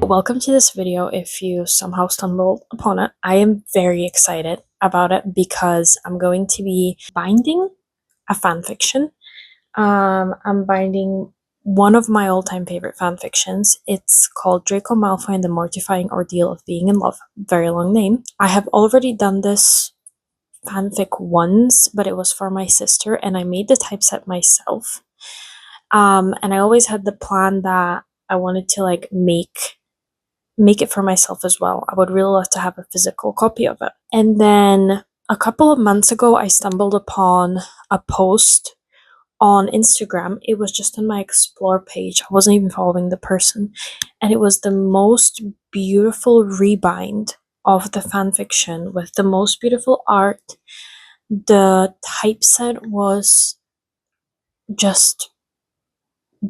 welcome to this video. If you somehow stumbled upon it, I am very excited about it because I'm going to be binding a fan fiction. I'm binding one of my all-time favorite fan fictions. It's called Draco Malfoy and the Mortifying Ordeal of Being in Love. Very long name. I have already done this fanfic once, but it was for my sister, and I made the typeset myself. And I always had the plan that I wanted to make it for myself as well. I would really love to have a physical copy of it. And then a couple of months ago, I stumbled upon a post on Instagram. It was just on my explore page. I wasn't even following the person. And it was the most beautiful rebind of the fanfiction with the most beautiful art. The typeset was just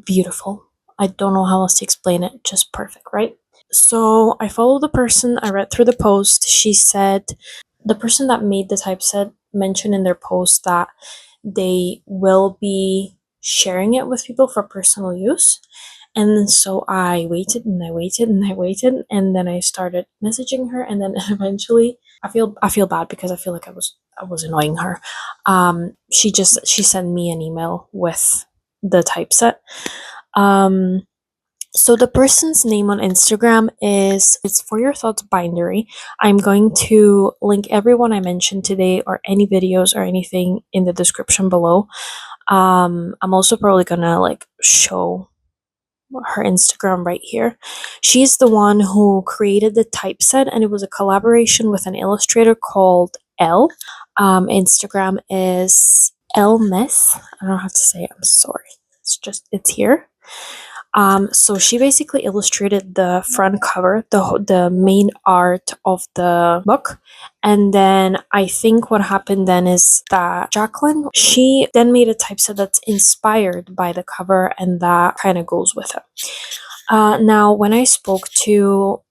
beautiful. I don't know how else to explain it. Just perfect, right? So I followed the person, I read through the post. She said the person that made the typeset mentioned in their post that they will be sharing it with people for personal use. And so I waited and I waited and I waited, and then I started messaging her, and then eventually I feel bad because I feel like I was annoying her. She sent me an email with the typeset. So the person's name on Instagram it's For Your Thoughts Bindery. I'm going to link everyone I mentioned today or any videos or anything in the description below. I'm also probably gonna show her Instagram right here. She's the one who created the typeset, and it was a collaboration with an illustrator called Elle. Instagram is Elmess. I don't know how to say it. I'm sorry. It's here. So she basically illustrated the front cover, the main art of the book, and then I think what happened then is that Jacqueline, she then made a typeset that's inspired by the cover, and that kind of goes with it. Now, when I spoke to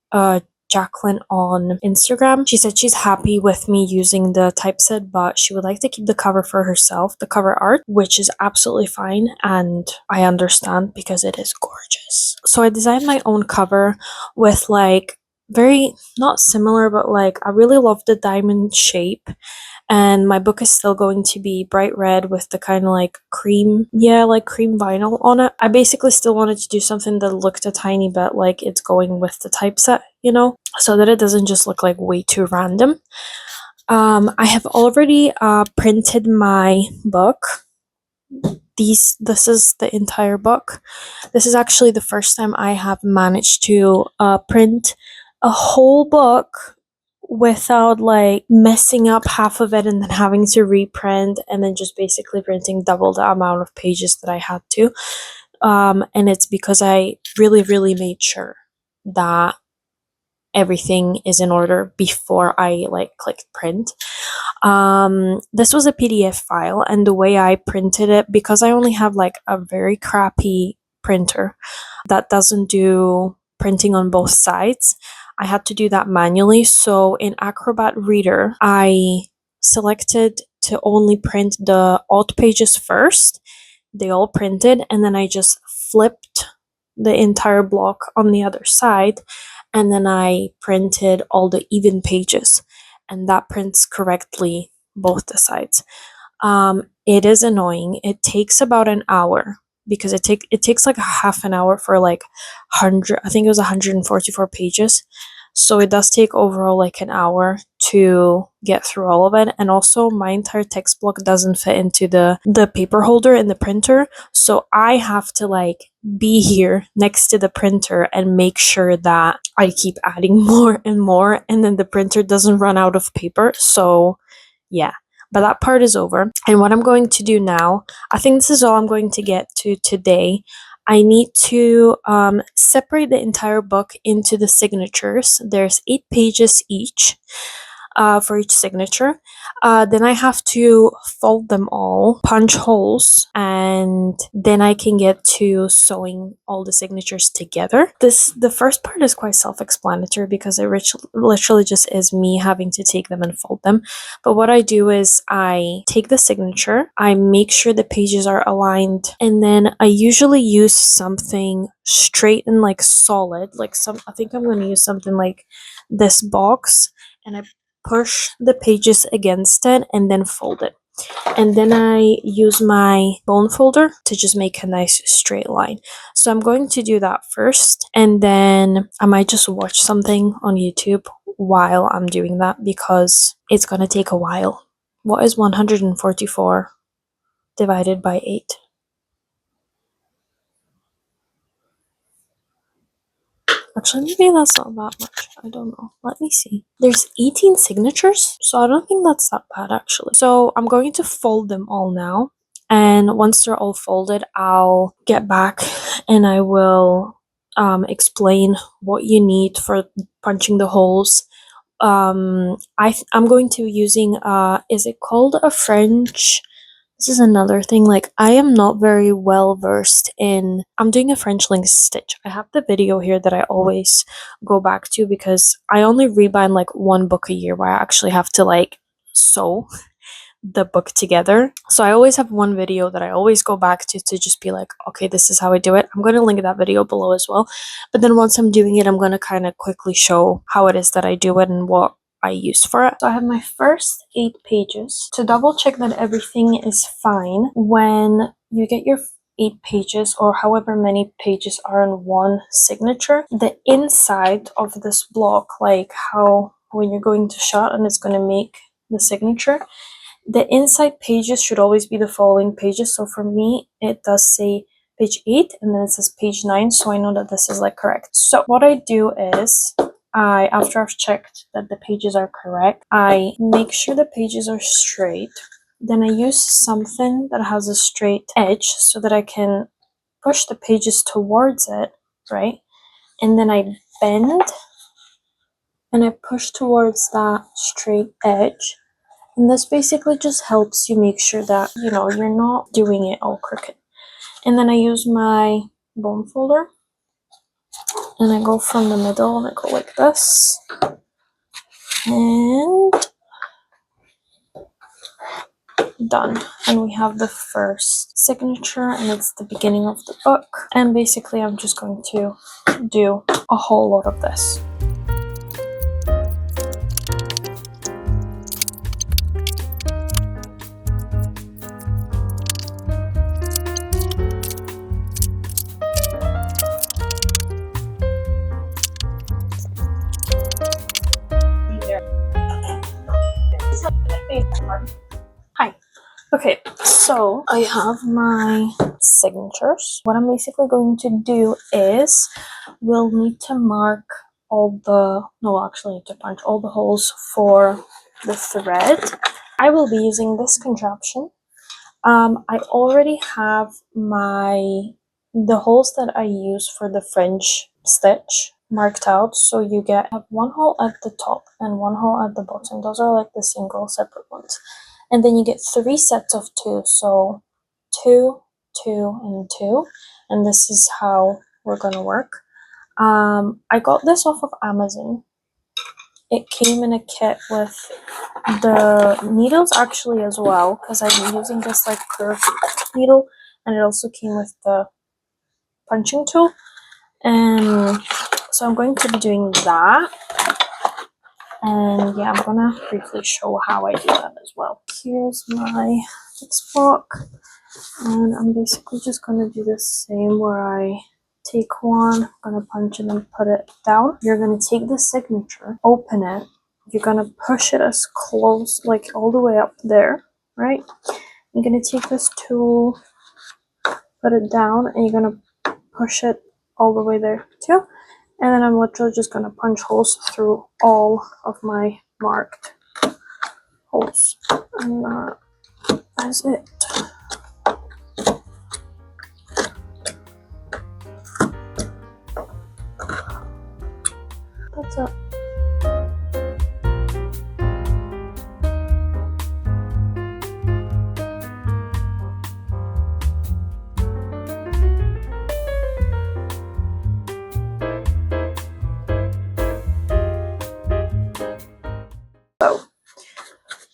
Jacqueline on Instagram, she said she's happy with me using the typeset, but she would like to keep the cover for herself, the cover art, which is absolutely fine, and I understand because it is gorgeous. So I designed my own cover with very not similar, but I really love the diamond shape. And my book is still going to be bright red with the kind of cream vinyl on it. I basically still wanted to do something that looked a tiny bit like it's going with the typeset, so that it doesn't just look way too random. I have already printed my book. This is the entire book. This is actually the first time I have managed to print a whole book without messing up half of it and then having to reprint and then just basically printing double the amount of pages that I had to. And it's because I really made sure that everything is in order before I click print. This was a PDF file, and the way I printed it, because I only have a very crappy printer that doesn't do printing on both sides, I had to do that manually. So in Acrobat Reader, I selected to only print the alt pages first. They all printed, and then I just flipped the entire block on the other side, and then I printed all the even pages, and that prints correctly both the sides. It is annoying. It takes about an hour because it takes a half an hour for 100, I think it was 144 pages. So it does take overall an hour to get through all of it. And also my entire text block doesn't fit into the paper holder in the printer. So I have to be here next to the printer and make sure that I keep adding more and more, and then the printer doesn't run out of paper. So yeah. But that part is over. And what I'm going to do now, I think this is all I'm going to get to today. I need to separate the entire book into the signatures. There's 8 pages each. for each signature. Then I have to fold them all, punch holes, and then I can get to sewing all the signatures together. The first part is quite self-explanatory because it literally just is me having to take them and fold them. But what I do is I take the signature, I make sure the pages are aligned, and then I usually use something straight and like solid, I think I'm going to use something like this box, and I push the pages against it and then fold it. And then I use my bone folder to just make a nice straight line. So I'm going to do that first, and then I might just watch something on YouTube while I'm doing that because it's going to take a while. What is 144 divided by 8? Actually, maybe that's not that much. I don't know. Let me see. There's 18 signatures, so I don't think that's that bad actually. So I'm going to fold them all now. And once they're all folded, I'll get back and I will explain what you need for punching the holes. I'm going to be using is it called a French? This is another thing, like I am not very well versed in, I'm doing a French link stitch. I have the video here that I always go back to because I only rebind like one book a year where I actually have to like sew the book together. So I always have one video that I always go back to just be like, okay, this is how I do it. I'm going to link that video below as well. But then once I'm doing it, I'm going to kind of quickly show how it is that I do it and what I use for it. So I have my first 8 pages. To double check that everything is fine, when you get your 8 pages or however many pages are in one signature, the inside of this block, like how when you're going to shut and it's going to make the signature, the inside pages should always be the following pages. So for me, it does say page 8 and then it says page 9, so I know that this is like correct. So what I do is after I've checked that the pages are correct, I make sure the pages are straight. Then I use something that has a straight edge so that I can push the pages towards it, right? And then I bend and I push towards that straight edge. And this basically just helps you make sure that, you know, you're not doing it all crooked. And then I use my bone folder and I go from the middle and I go like this. And done. And we have the first signature and it's the beginning of the book. And basically I'm just going to do a whole lot of this. Hi. Okay, so I have my signatures. What I'm basically going to do is we'll need to mark all the, no, actually need to punch all the holes for the thread. I will be using this contraption. I already have the holes that I use for the French stitch marked out, so you have one hole at the top and one hole at the bottom. Those are like the single separate ones, and then you get 3 sets of 2, so 2, 2, and 2, and this is how we're gonna work. I got this off of Amazon. It came in a kit with the needles actually as well, because I'm using this like curved needle, and it also came with the punching tool. And so I'm going to be doing that, and yeah, I'm gonna briefly show how I do that as well. Here's my text block, and I'm basically just gonna do the same where I take one, I'm gonna punch it and put it down. You're gonna take the signature, open it, you're gonna push it as close, like all the way up there, right? You're gonna take this tool, put it down, and you're gonna push it all the way there too. And then I'm literally just gonna punch holes through all of my marked holes. And that's it. That's it.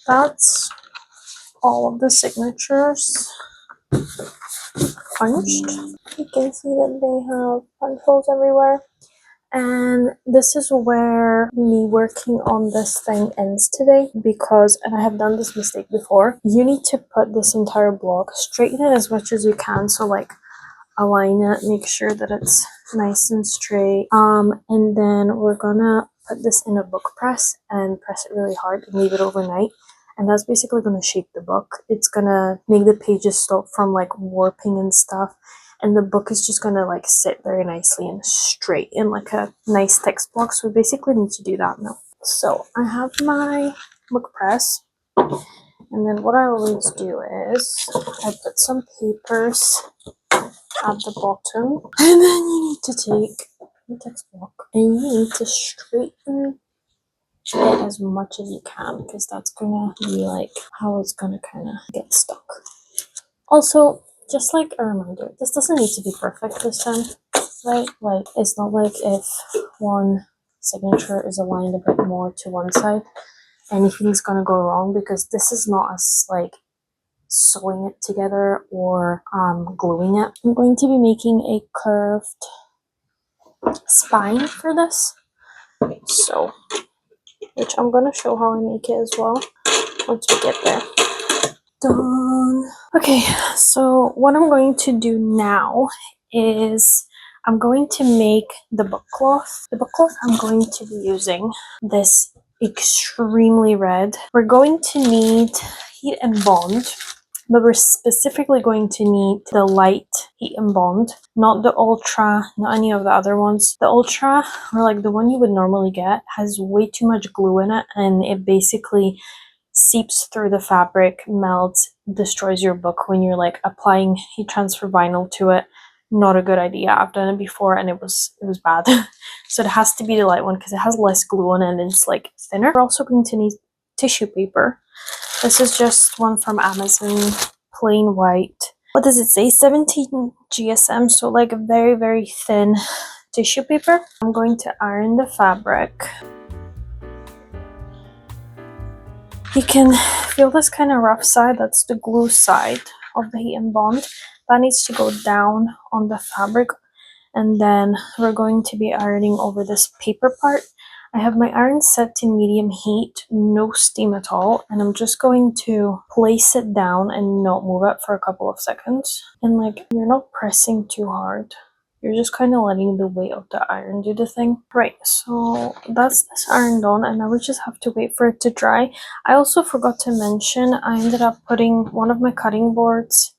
that's all of the signatures punched. You can see that they have punch holes everywhere. And this is where me working on this thing ends today, because, and I have done this mistake before, you need to put this entire block, straighten it as much as you can, so like align it, make sure that it's nice and straight, and then we're gonna put this in a book press and press it really hard and leave it overnight, and that's basically gonna shape the book. It's gonna make the pages stop from like warping and stuff, and the book is just gonna like sit very nicely and straight in like a nice text block. So we basically need to do that now. So I have my book press, and then what I always do is I put some papers at the bottom, and then you need to take the text block and you need to straighten it as much as you can, because that's gonna be like how it's gonna kind of get stuck. Also, just like a reminder, this doesn't need to be perfect this time, right? Like, it's not like if one signature is aligned a bit more to one side, anything's gonna go wrong, because this is not as like sewing it together or gluing it. I'm going to be making a curved spine for this, so, which I'm gonna show how I make it as well once we get there. Done. Okay, so what I'm going to do now is I'm going to make the book cloth. The book cloth I'm going to be using this extremely red. We're going to need heat and bond, but we're specifically going to need the light heat and bond, not the ultra, not any of the other ones. The ultra, or like the one you would normally get, has way too much glue in it, and it basically seeps through the fabric, melts, destroys your book when you're like applying heat transfer vinyl to it. Not a good idea. I've done it before and it was bad. So it has to be the light one because it has less glue on it and it's like thinner. We're also going to need tissue paper. This is just one from Amazon, plain white. What does it say? 17 GSM, so like a very, very thin tissue paper. I'm going to iron the fabric. You can feel this kind of rough side, that's the glue side of the heat and bond. That needs to go down on the fabric, and then we're going to be ironing over this paper part. I have my iron set to medium heat, no steam at all, and I'm just going to place it down and not move it for a couple of seconds. And like, you're not pressing too hard. You're just kind of letting the weight of the iron do the thing. Right, so that's this ironed on, and now we just have to wait for it to dry. I also forgot to mention, I ended up putting one of my cutting boards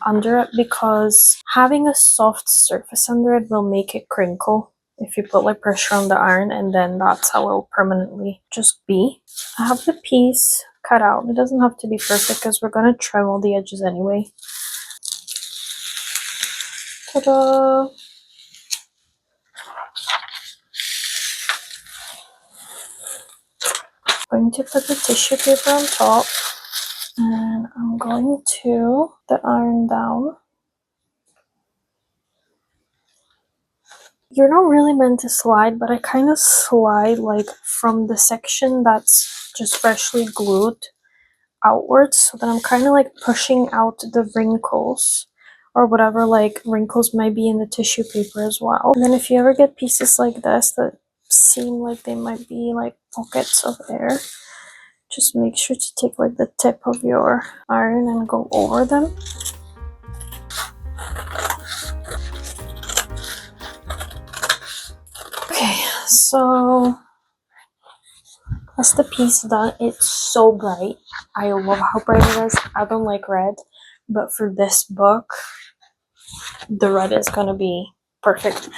under it, because having a soft surface under it will make it crinkle if you put like pressure on the iron, and then that's how it'll permanently just be. I have the piece cut out. It doesn't have to be perfect because we're going to trim all the edges anyway. Ta-da! I'm going to put the tissue paper on top, and I'm going to put the iron down. You're not really meant to slide, but I kind of slide like from the section that's just freshly glued outwards, so that I'm kind of like pushing out the wrinkles or whatever like wrinkles might be in the tissue paper as well. And then if you ever get pieces like this that seem like they might be like pockets of air, just make sure to take like the tip of your iron and go over them. Okay, so that's the piece done. It's so bright. I love how bright it is. I don't like red, but for this book, the red is gonna be perfect.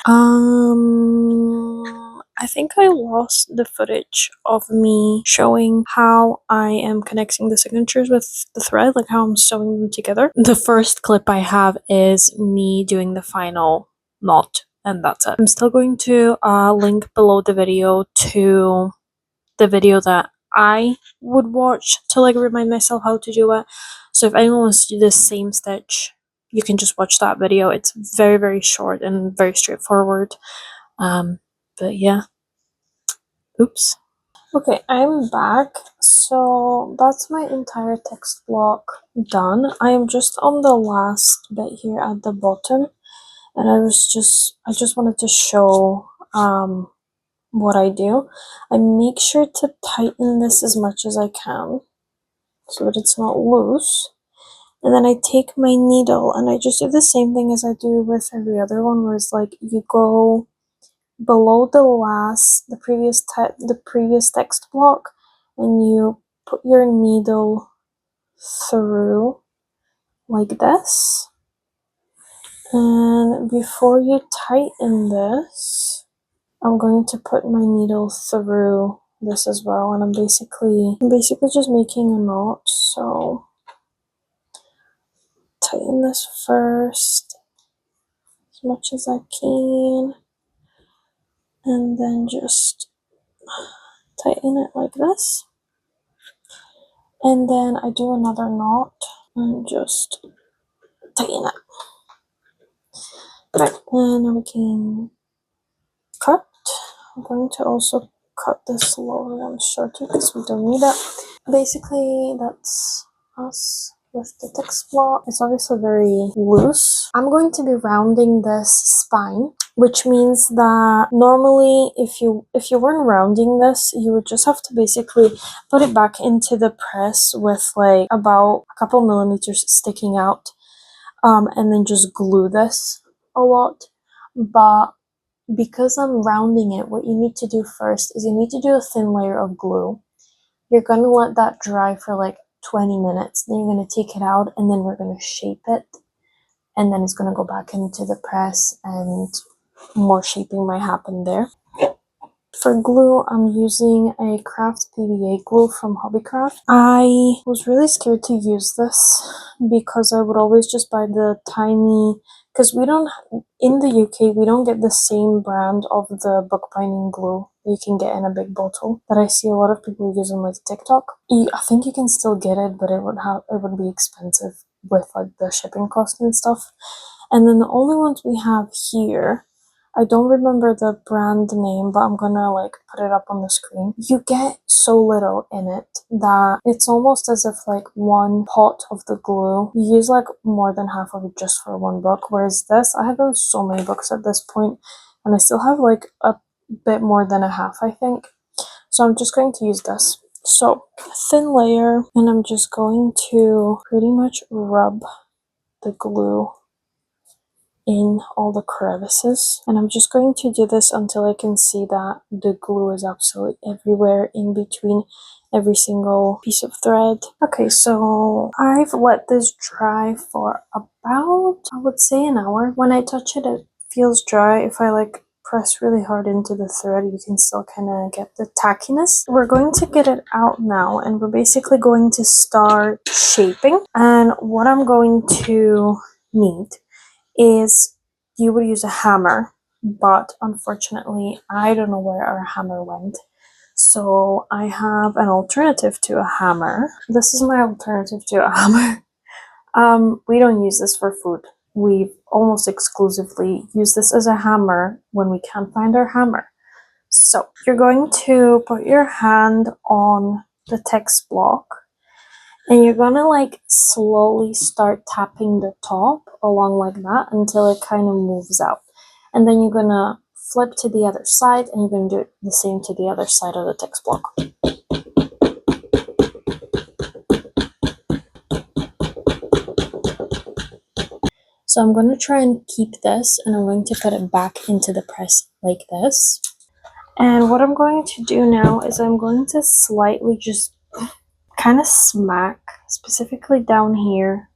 I think I lost the footage of me showing how I am connecting the signatures with the thread, like how I'm sewing them together. The first clip I have is me doing the final knot, and that's it. I'm still going to link below the video to the video that I would watch to like remind myself how to do it. So if anyone wants to do the same stitch, you can just watch that video. It's very, very short and very straightforward. But yeah. Oops. Okay, I'm back. So that's my entire text block done. I am just on the last bit here at the bottom, and I just wanted to show what I do. I make sure to tighten this as much as I can so that it's not loose. And then I take my needle and I just do the same thing as I do with every other one, where it's like you go below the previous text block, and you put your needle through like this. And before you tighten this, I'm going to put my needle through this as well, and I'm basically just making a knot. So tighten this first as much as I can, and then just tighten it like this. And then I do another knot and just tighten it. Right, and now we can cut. I'm going to also cut this lower one shorter because we don't need it. Basically, that's us with the text block. It's obviously very loose. I'm going to be rounding this spine, which means that normally if you weren't rounding this, you would just have to basically put it back into the press with like about a couple millimeters sticking out, and then just glue this a lot. But because I'm rounding it, what you need to do first is you need to do a thin layer of glue. You're going to let that dry for like 20 minutes. Then you're going to take it out, and then we're going to shape it. And then it's going to go back into the press, and more shaping might happen there. For glue, I'm using a craft PVA glue from Hobbycraft. I was really scared to use this because I would always just buy the tiny, because in the UK, we don't get the same brand of the bookbinding glue that you can get in a big bottle that I see a lot of people use on like TikTok. I think you can still get it, but it would be expensive with like the shipping cost and stuff. And then the only ones we have here, I don't remember the brand name, but I'm gonna like put it up on the screen. You get so little in it that it's almost as if like one pot of the glue, you use like more than half of it just for one book. Whereas this, I have done so many books at this point, and I still have like a bit more than a half, I think. So I'm just going to use this. So thin layer, and I'm just going to pretty much rub the glue in all the crevices, and I'm just going to do this until I can see that the glue is absolutely everywhere in between every single piece of thread. Okay, so I've let this dry for about, I would say, an hour. When I touch it, it feels dry. If I like press really hard into the thread, you can still kind of get the tackiness. We're going to get it out now, and we're basically going to start shaping. And what I'm going to need is you would use a hammer, but unfortunately I don't know where our hammer went. So I have an alternative to a hammer. This is my alternative to a hammer. We don't use this for food. We almost exclusively use this as a hammer when we can't find our hammer. So you're going to put your hand on the text block, and you're gonna like slowly start tapping the top along like that until it kind of moves out. And then you're gonna flip to the other side, and you're gonna do it the same to the other side of the text block. So I'm gonna try and keep this, and I'm going to put it back into the press like this. And what I'm going to do now is I'm going to slightly just kind of smack, specifically down here,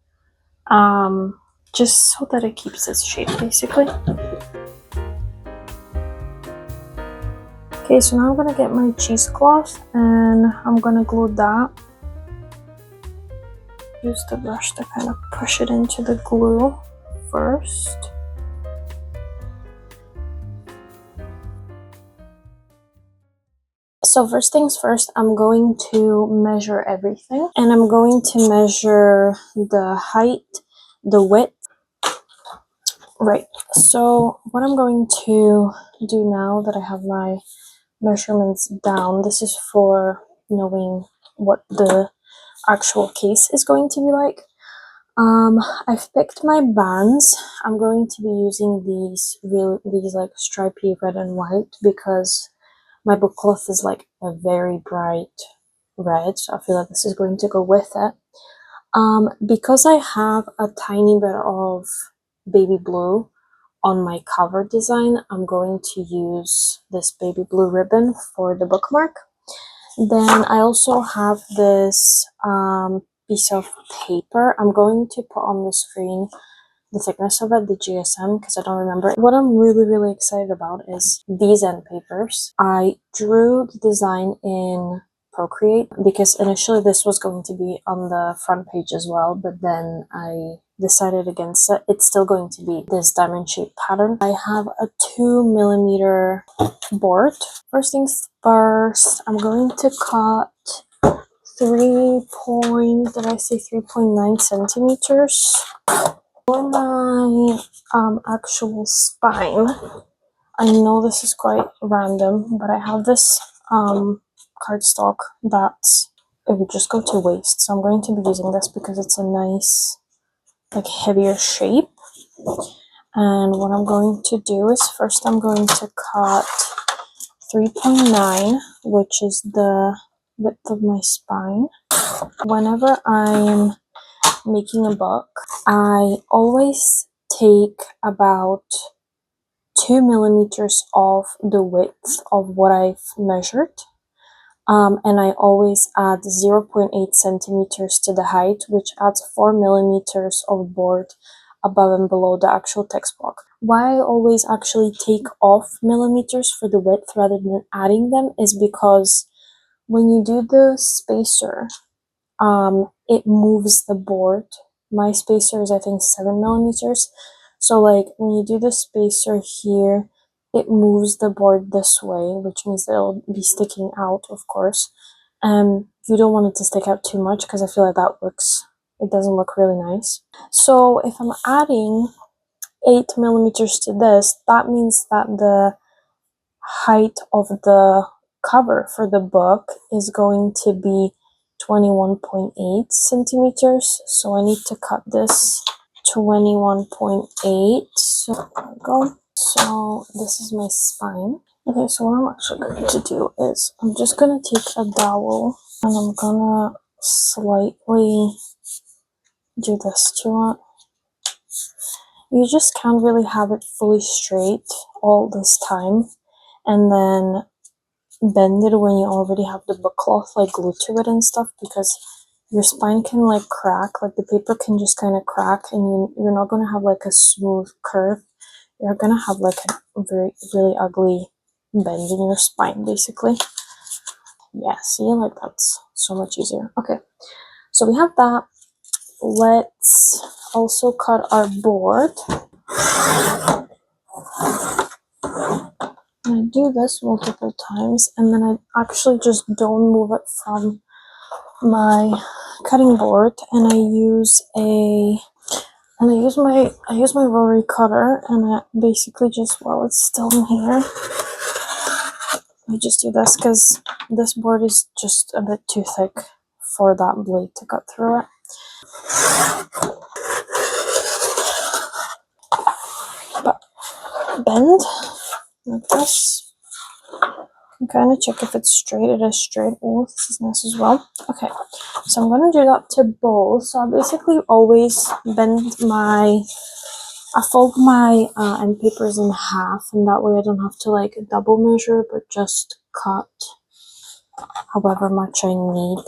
just so that it keeps its shape basically. Okay, so now I'm gonna get my cheesecloth, and I'm gonna glue that. Use the brush to kind of push it into the glue first. So first things first, I'm going to measure everything, and I'm going to measure the height, the width. Right, so what I'm going to do now that I have my measurements down. This is for knowing what the actual case is going to be like. I've picked my bands. I'm going to be using these like stripy red and white because my book cloth is like a very bright red, so I feel like this is going to go with it. Because I have a tiny bit of baby blue on my cover design, I'm going to use this baby blue ribbon for the bookmark. Then I also have this piece of paper. I'm going to put on the screen the thickness of it, the GSM, because I don't remember. What I'm really excited about is these end papers. I drew the design in Procreate because initially this was going to be on the front page as well, but then I decided against it. It's still going to be this diamond shaped pattern. I have a 2mm board. First things first, I'm going to cut 3.9 centimeters for my actual spine. I know this is quite random, but I have this cardstock that it would just go to waste, so I'm going to be using this because it's a nice, like, heavier shape. And what I'm going to do is first I'm going to cut 3.9, which is the width of my spine. Whenever I'm making a book, I always take about 2mm off the width of what I've measured. And I always add 0.8 centimeters to the height, which adds 4mm of board above and below the actual text block. Why I always actually take off millimeters for the width rather than adding them is because when you do the spacer, it moves the board. My spacer is, I think, 7mm. So like when you do the spacer here, it moves the board this way, which means that it'll be sticking out, of course. And you don't want it to stick out too much because I feel like it doesn't look really nice. So if I'm adding 8mm to this, that means that the height of the cover for the book is going to be 21.8 centimeters. So I need to cut this 21.8. So there we go. So this is my spine. Okay, so what I'm actually going to do is I'm just going to take a dowel and I'm going to slightly do this to it. You just can't really have it fully straight all this time and then bend it when you already have the book cloth like glued to it and stuff, because your spine can like crack, like the paper can just kind of crack, and you're not going to have like a smooth curve. You're going to have like a really ugly bend in your spine, basically. Yeah, see, like that's so much easier. Okay, so we have that. Let's also cut our board. And I do this multiple times, and then I actually just don't move it from my cutting board, and I use my rotary cutter, and I basically just, while it's still in here, I just do this because this board is just a bit too thick for that blade to cut through it. But bend like this. I'm kind of check if it's straight. It is straight. Oh, this is nice as well. Okay, so I'm going to do that to both. So I basically always I fold my end papers in half, and that way I don't have to like double measure, but just cut however much I need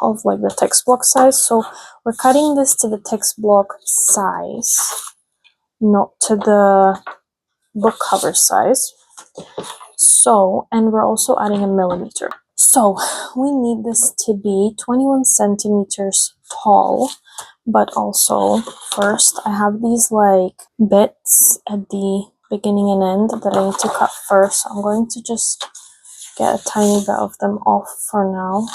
of like the text block size. So we're cutting this to the text block size, not to the book cover size. So, and we're also adding a millimeter. So we need this to be 21 centimeters tall, but also first I have these like bits at the beginning and end that I need to cut first. So I'm going to just get a tiny bit of them off for now.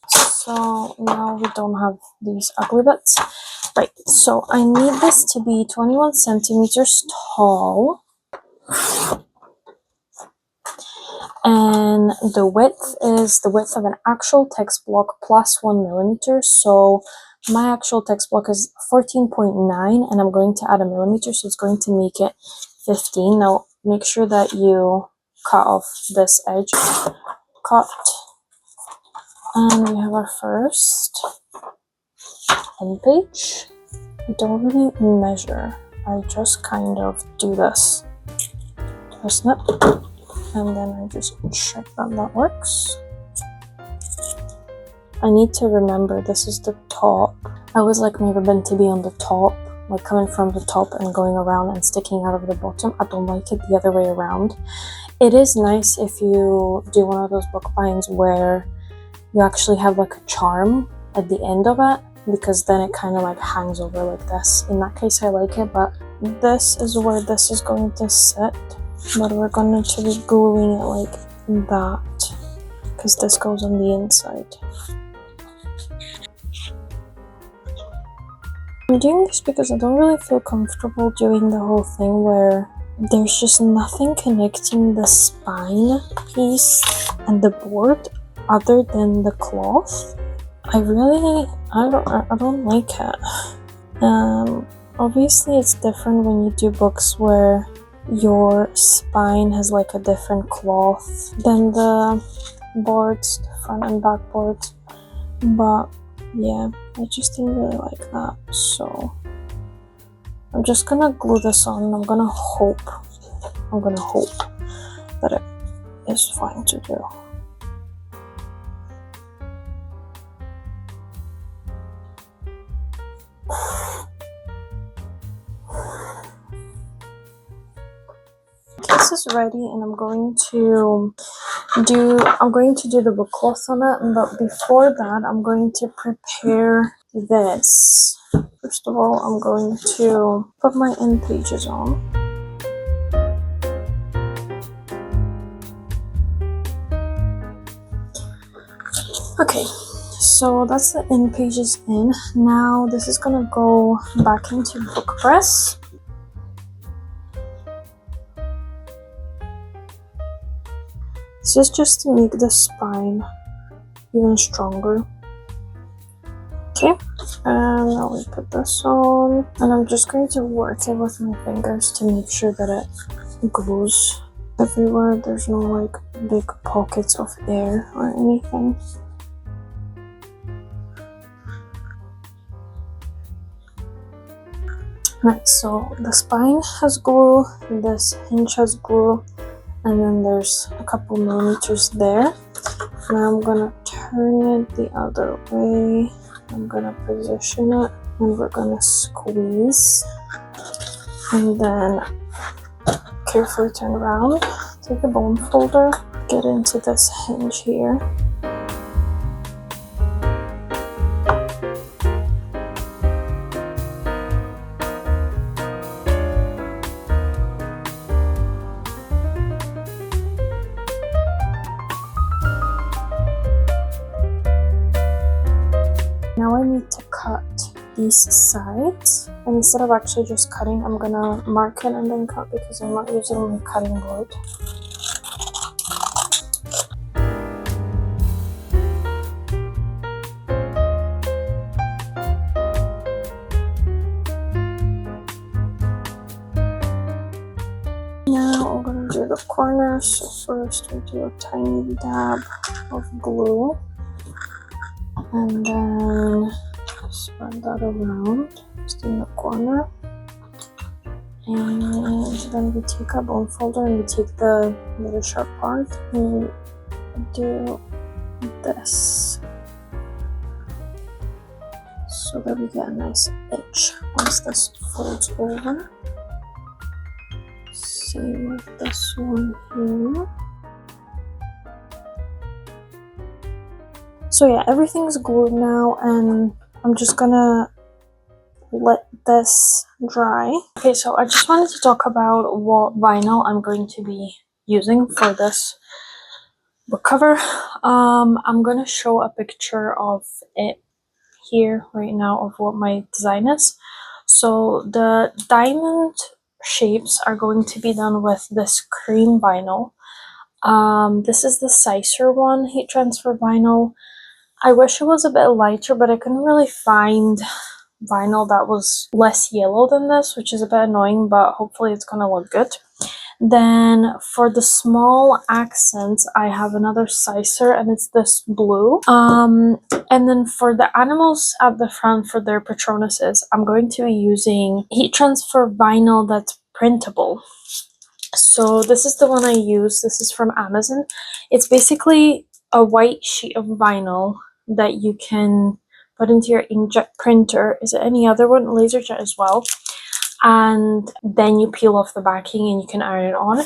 So now we don't have these ugly bits. Right, so I need this to be 21 centimeters tall. and the width is the width of an actual text block plus 1 millimeter. So my actual text block is 14.9, and I'm going to add a millimeter, so it's going to make it 15. Now make sure that you cut off this edge. Cut. And we have our first end page. I don't really measure, I just kind of do this. A snip, and then I just check that works. I need to remember this is the top. I always like my ribbon to be on the top, like coming from the top and going around and sticking out of the bottom. I don't like it the other way around. It is nice if you do one of those bookbinds where you actually have like a charm at the end of it, because then it kind of like hangs over like this. In that case I like it, but this is where this is going to sit. But we're going to be gluing it like that, because this goes on the inside. I'm doing this because I don't really feel comfortable doing the whole thing where there's just nothing connecting the spine piece and the board other than the cloth. I don't like it. Obviously it's different when you do books where your spine has like a different cloth than the boards, the front and back boards, but yeah, I just didn't really like that, so I'm just gonna glue this on. I'm gonna hope that it is fine to do. This is ready, and I'm going to do the book cloth on it, but before that I'm going to prepare this. First of all, I'm going to put my end pages on. Okay, so that's the end pages in. Now this is gonna go back into book press. This is just to make the spine even stronger. Okay, and now we put this on, and I'm just going to work it with my fingers to make sure that it glues everywhere. There's no like big pockets of air or anything. Right, so the spine has glue, this hinge has glue, and then there's a couple millimeters there. Now I'm gonna turn it the other way. I'm gonna position it, and we're gonna squeeze, and then carefully turn around. Take a bone folder, get into this hinge here. Now I need to cut these sides, and instead of actually just cutting, I'm gonna mark it and then cut, because I'm not using my cutting board. Now I'm gonna do the corners. So first we do a tiny dab of glue, and then spread that around just in the corner, and then we take our bone folder and we take the really sharp part and we do this so that we get a nice edge once this folds over. Same with this one here. So yeah, everything's glued now, and I'm just gonna let this dry. Okay, so I just wanted to talk about what vinyl I'm going to be using for this book cover. I'm gonna show a picture of it here right now of what my design is. So the diamond shapes are going to be done with this cream vinyl. This is the Sicer one, heat transfer vinyl. I wish it was a bit lighter, but I couldn't really find vinyl that was less yellow than this, which is a bit annoying, but hopefully it's gonna look good. Then for the small accents, I have another Sicer, and it's this blue. And then for the animals at the front, for their Patronuses, I'm going to be using heat transfer vinyl that's printable. So this is the one I use. This is from Amazon. It's basically a white sheet of vinyl that you can put into your inkjet printer. Is it any other one? LaserJet as well. And then you peel off the backing and you can iron it on.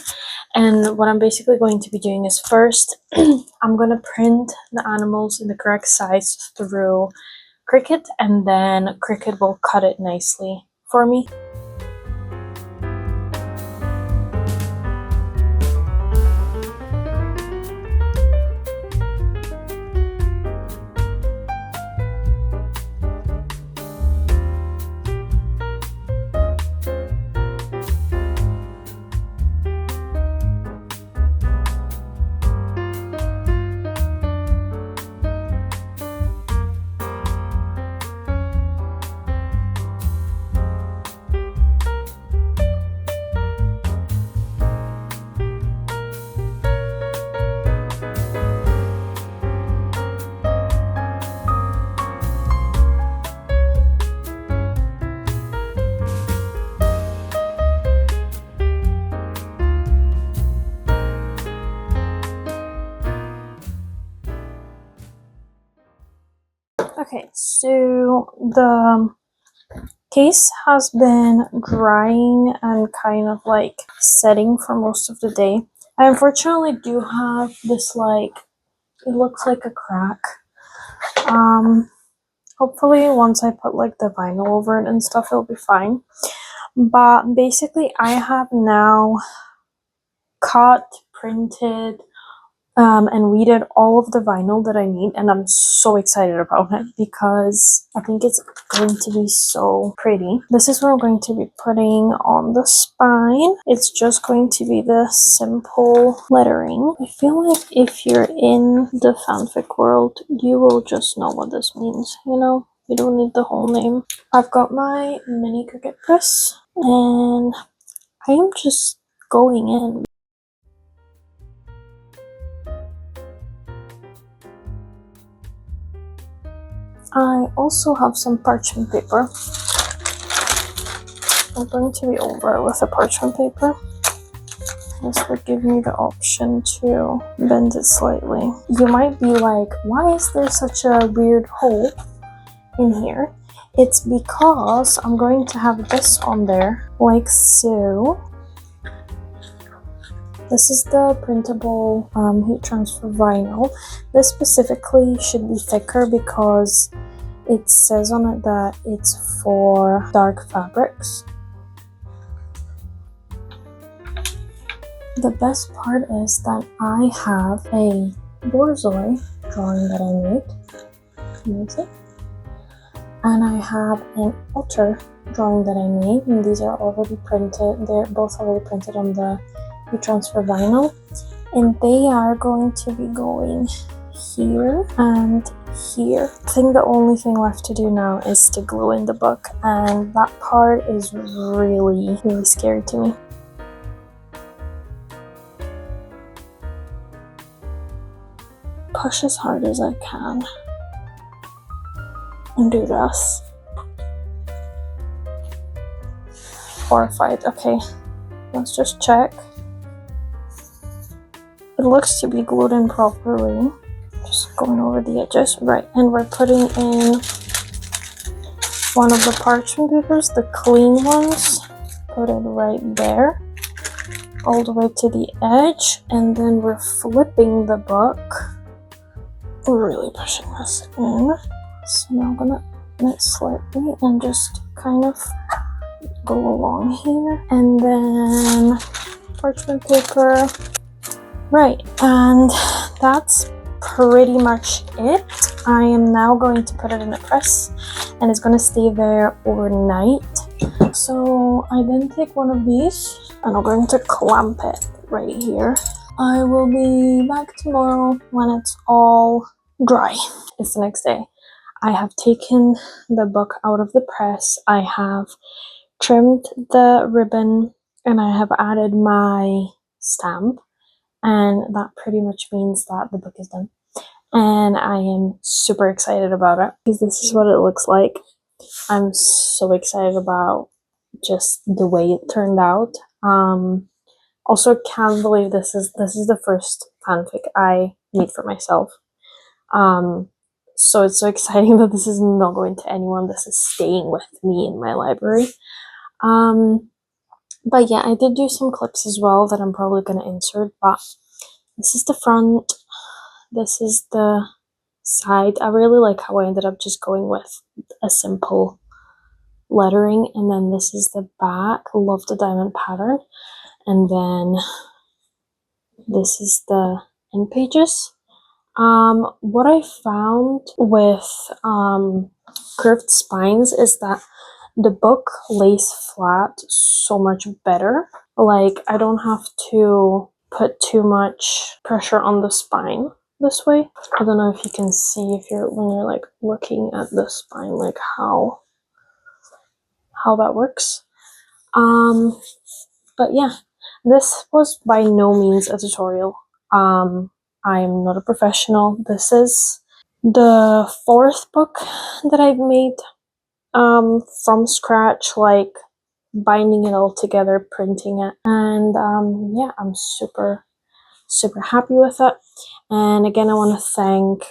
And what I'm basically going to be doing is first, I'm going to print the animals in the correct size through Cricut, and then Cricut will cut it nicely for me. Okay, so the case has been drying and kind of like setting for most of the day. I unfortunately do have this, like, it looks like a crack. Hopefully once I put like the vinyl over it and stuff, it'll be fine. But basically I have now cut, printed, and weeded all of the vinyl that I need, and I'm so excited about it because I think it's going to be so pretty. This is what I'm going to be putting on the spine. It's just going to be the simple lettering. I feel like if you're in the fanfic world, you will just know what this means, you know? You don't need the whole name. I've got my mini Cricut press, and I am just going in. I also have some parchment paper. I'm going to be over it with the parchment paper. This would give me the option to bend it slightly. You might be like, why is there such a weird hole in here? It's because I'm going to have this on there, like so. This is the printable heat transfer vinyl. This specifically should be thicker because it says on it that it's for dark fabrics. The best part is that I have a borzoi drawing that I made. And I have an otter drawing that I made, and these are already printed. They're both already printed on the heat transfer vinyl, and they are going to be going here and here. I think the only thing left to do now is to glue in the book, and that part is really scary to me. Push as hard as I can and do this. Horrified. Okay, let's just check. It looks to be glued in properly. Just going over the edges. Right, and we're putting in one of the parchment papers, the clean ones. Put it right there, all the way to the edge, and then we're flipping the book. We're really pushing this in. So now I'm gonna open it slightly and just kind of go along here, and then parchment paper. Right, and that's pretty much it. I am now going to put it in a press, and it's going to stay there overnight. So I then take one of these, and I'm going to clamp it right here. I will be back tomorrow when it's all dry. It's the next day. I have taken the book out of the press. I have trimmed the ribbon and I have added my stamp, and that pretty much means that the book is done. And I am super excited about it because this is what it looks like. I'm so excited about just the way it turned out. Also can't believe this is the first fanfic I made for myself. So it's so exciting that this is not going to anyone. This is staying with me in my library. But yeah, I did do some clips as well that I'm probably going to insert, but this is the front, this is the side. I really like how I ended up just going with a simple lettering, and then this is the back. Love the diamond pattern, and then this is the end pages. What I found with curved spines is that the book lays flat so much better. Like, I don't have to put too much pressure on the spine this way. I don't know if you can see if you're when you're like looking at the spine, like how that works. But yeah, this was by no means a tutorial. I'm not a professional. This is the fourth book that I've made from scratch, like binding it all together, printing it, and yeah, I'm super happy with it. And again, I want to thank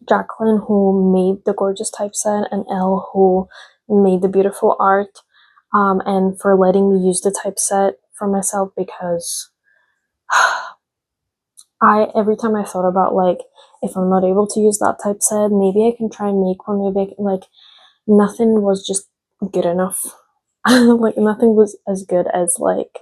Jacqueline, who made the gorgeous typeset, and Elle, who made the beautiful art, and for letting me use the typeset for myself, because every time I thought about, like, if I'm not able to use that typeset, maybe I can try and make one, maybe I can, like, nothing was just good enough. Like, nothing was as good as, like,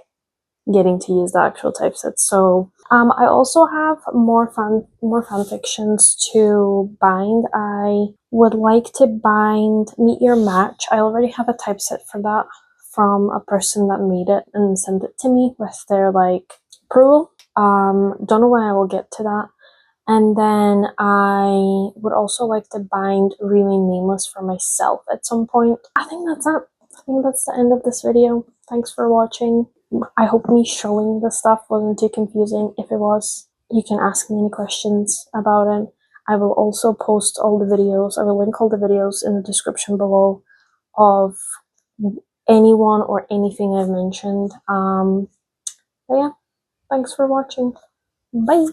getting to use the actual typeset. So I also have more fan fictions to bind. I would like to bind Meet Your Match. I already have a typeset for that from a person that made it and sent it to me with their like approval. Don't know when I will get to that. And then I would also like to bind Remain Nameless for myself at some point. I think that's it. I think that's the end of this video. Thanks for watching. I hope me showing the stuff wasn't too confusing. If it was, you can ask me any questions about it. I will also post all the videos. I will link all the videos in the description below of anyone or anything I've mentioned. But yeah, thanks for watching. Bye!